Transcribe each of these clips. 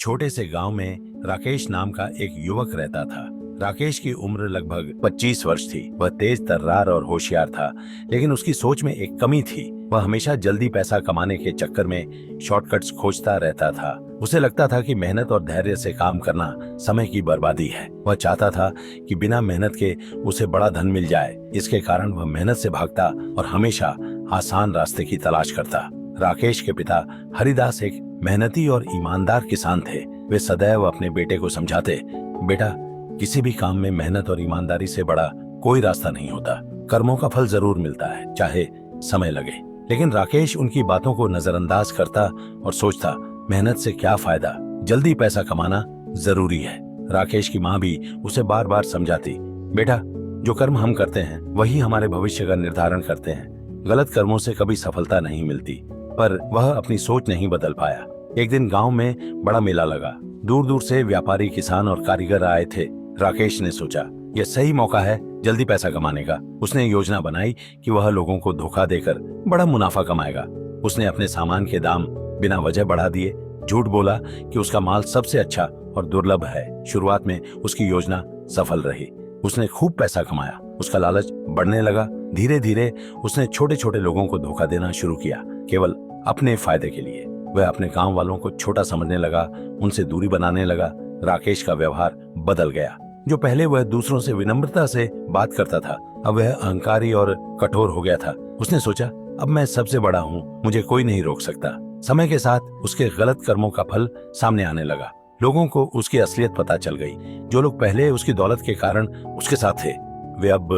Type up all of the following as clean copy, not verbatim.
छोटे से गांव में राकेश नाम का एक युवक रहता था। राकेश की उम्र लगभग 25 वर्ष थी। वह तेज तर्रार और होशियार था, लेकिन उसकी सोच में एक कमी थी। वह हमेशा जल्दी पैसा कमाने के चक्कर में शॉर्टकट्स खोजता रहता था। उसे लगता था कि मेहनत और धैर्य से काम करना समय की बर्बादी है। वह चाहता था कि बिना मेहनत के उसे बड़ा धन मिल जाए। इसके कारण वह मेहनत से भागता और हमेशा आसान रास्ते की तलाश करता। राकेश के पिता हरिदास एक मेहनती और ईमानदार किसान थे। वे सदैव अपने बेटे को समझाते, बेटा, किसी भी काम में मेहनत और ईमानदारी से बड़ा कोई रास्ता नहीं होता। कर्मों का फल जरूर मिलता है, चाहे समय लगे। लेकिन राकेश उनकी बातों को नजरअंदाज करता और सोचता, मेहनत से क्या फायदा, जल्दी पैसा कमाना जरूरी है। राकेश की माँ भी उसे बार बार समझाती, बेटा, जो कर्म हम करते हैं वही हमारे भविष्य का निर्धारण करते हैं। गलत कर्मों से कभी सफलता नहीं मिलती। पर वह अपनी सोच नहीं बदल पाया। एक दिन गांव में बड़ा मेला लगा। दूर दूर से व्यापारी, किसान और कारीगर आए थे। राकेश ने सोचा, यह सही मौका है जल्दी पैसा कमाने का। उसने योजना बनाई कि वह लोगों को धोखा देकर बड़ा मुनाफा कमाएगा। उसने अपने सामान के दाम बिना वजह बढ़ा दिए, झूठ बोला कि उसका माल सबसे अच्छा और दुर्लभ है। शुरुआत में उसकी योजना सफल रही। उसने खूब पैसा कमाया। उसका लालच बढ़ने लगा। धीरे धीरे उसने छोटे छोटे लोगों को धोखा देना शुरू किया, केवल अपने फायदे के लिए। वह अपने गांव वालों को छोटा समझने लगा, उनसे दूरी बनाने लगा। राकेश का व्यवहार बदल गया। जो पहले वह दूसरों से विनम्रता से बात करता था, अब वह अहंकारी और कठोर हो गया था। उसने सोचा, अब मैं सबसे बड़ा हूँ, मुझे कोई नहीं रोक सकता। समय के साथ उसके गलत कर्मों का फल सामने आने लगा। लोगों को उसकी असलियत पता चल गई। जो लोग पहले उसकी दौलत के कारण उसके साथ थे, वे अब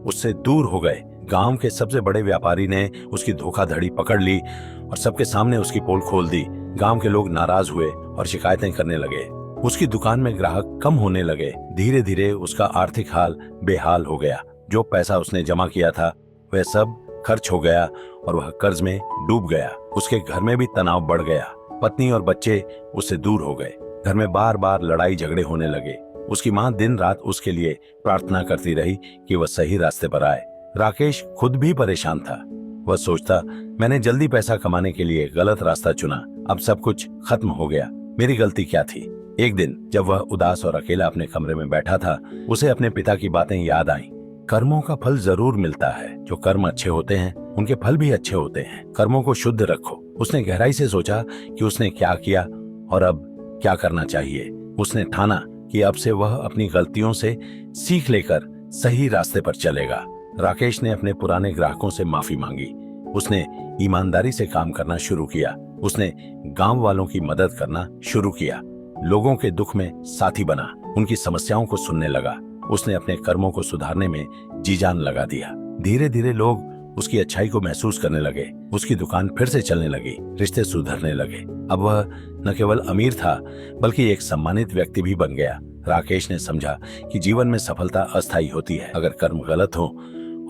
उससे दूर हो गए। गांव के सबसे बड़े व्यापारी ने उसकी धोखाधड़ी पकड़ ली और सबके सामने उसकी पोल खोल दी। गांव के लोग नाराज हुए और शिकायतें करने लगे। उसकी दुकान में ग्राहक कम होने लगे। धीरे धीरे उसका आर्थिक हाल बेहाल हो गया। जो पैसा उसने जमा किया था वह सब खर्च हो गया और वह कर्ज में डूब गया। उसके घर में भी तनाव बढ़ गया। पत्नी और बच्चे उससे दूर हो गए। घर में बार बार लड़ाई झगड़े होने लगे। उसकी माँ दिन रात उसके लिए प्रार्थना करती रही कि वह सही रास्ते पर आए। राकेश खुद भी परेशान था। वह सोचता, मैंने जल्दी पैसा कमाने के लिए गलत रास्ता चुना। अब सब कुछ खत्म हो गया। मेरी गलती क्या थी? एक दिन जब वह उदास और अकेला अपने कमरे में बैठा था, उसे अपने पिता की बातें याद आईं। कर्मों का फल जरूर मिलता है। जो कर्म अच्छे होते हैं उनके फल भी अच्छे होते हैं। कर्मों को शुद्ध रखो। उसने गहराई से सोचा कि उसने क्या किया और अब क्या करना चाहिए। उसने ठाना कि अब से वह अपनी गलतियों से सीख लेकर सही रास्ते पर चलेगा। राकेश ने अपने पुराने ग्राहकों से माफी मांगी। उसने ईमानदारी से काम करना शुरू किया। उसने गांव वालों की मदद करना शुरू किया। लोगों के दुख में साथी बना। उनकी समस्याओं को सुनने लगा। उसने अपने कर्मों को सुधारने में जी जान लगा दिया। धीरे धीरे लोग उसकी अच्छाई को महसूस करने लगे। उसकी दुकान फिर से चलने लगी। रिश्ते सुधरने लगे। अब वह न केवल अमीर था, बल्कि एक सम्मानित व्यक्ति भी बन गया। राकेश ने समझा कि जीवन में सफलता अस्थायी होती है अगर कर्म गलत हो,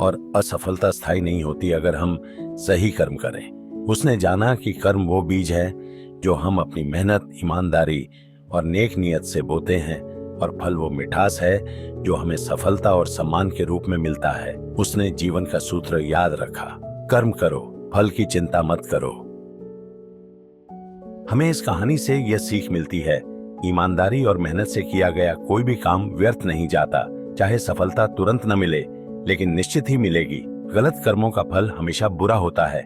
और असफलता स्थायी नहीं होती अगर हम सही कर्म करें। उसने जाना कि कर्म वो बीज है जो हम अपनी मेहनत, ईमानदारी और नेक नियत से बोते हैं, और फल वो मिठास है जो हमें सफलता और सम्मान के रूप में मिलता है। उसने जीवन का सूत्र याद रखा, कर्म करो, फल की चिंता मत करो। हमें इस कहानी से यह सीख मिलती है, ईमानदारी और मेहनत से किया गया कोई भी काम व्यर्थ नहीं जाता। चाहे सफलता तुरंत न मिले, लेकिन निश्चित ही मिलेगी। गलत कर्मों का फल हमेशा बुरा होता है,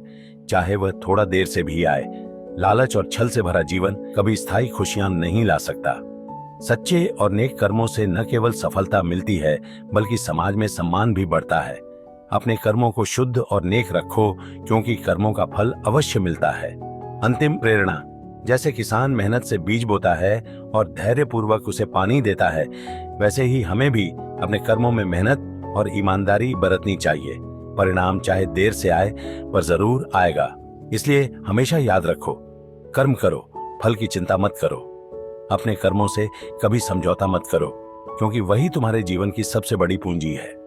चाहे वह थोड़ा देर से भी आए। लालच और छल से भरा जीवन कभी स्थायी खुशियां नहीं ला सकता। सच्चे और नेक कर्मों से न केवल सफलता मिलती है, बल्कि समाज में सम्मान भी बढ़ता है। अपने कर्मों को शुद्ध और नेक रखो, क्योंकि कर्मों का फल अवश्य मिलता है। अंतिम प्रेरणा, जैसे किसान मेहनत से बीज बोता है और धैर्य पूर्वक उसे पानी देता है, वैसे ही हमें भी अपने कर्मों में मेहनत और ईमानदारी बरतनी चाहिए। परिणाम चाहे देर से आए, पर जरूर आएगा। इसलिए हमेशा याद रखो, कर्म करो, फल की चिंता मत करो। अपने कर्मों से कभी समझौता मत करो, क्योंकि वही तुम्हारे जीवन की सबसे बड़ी पूंजी है।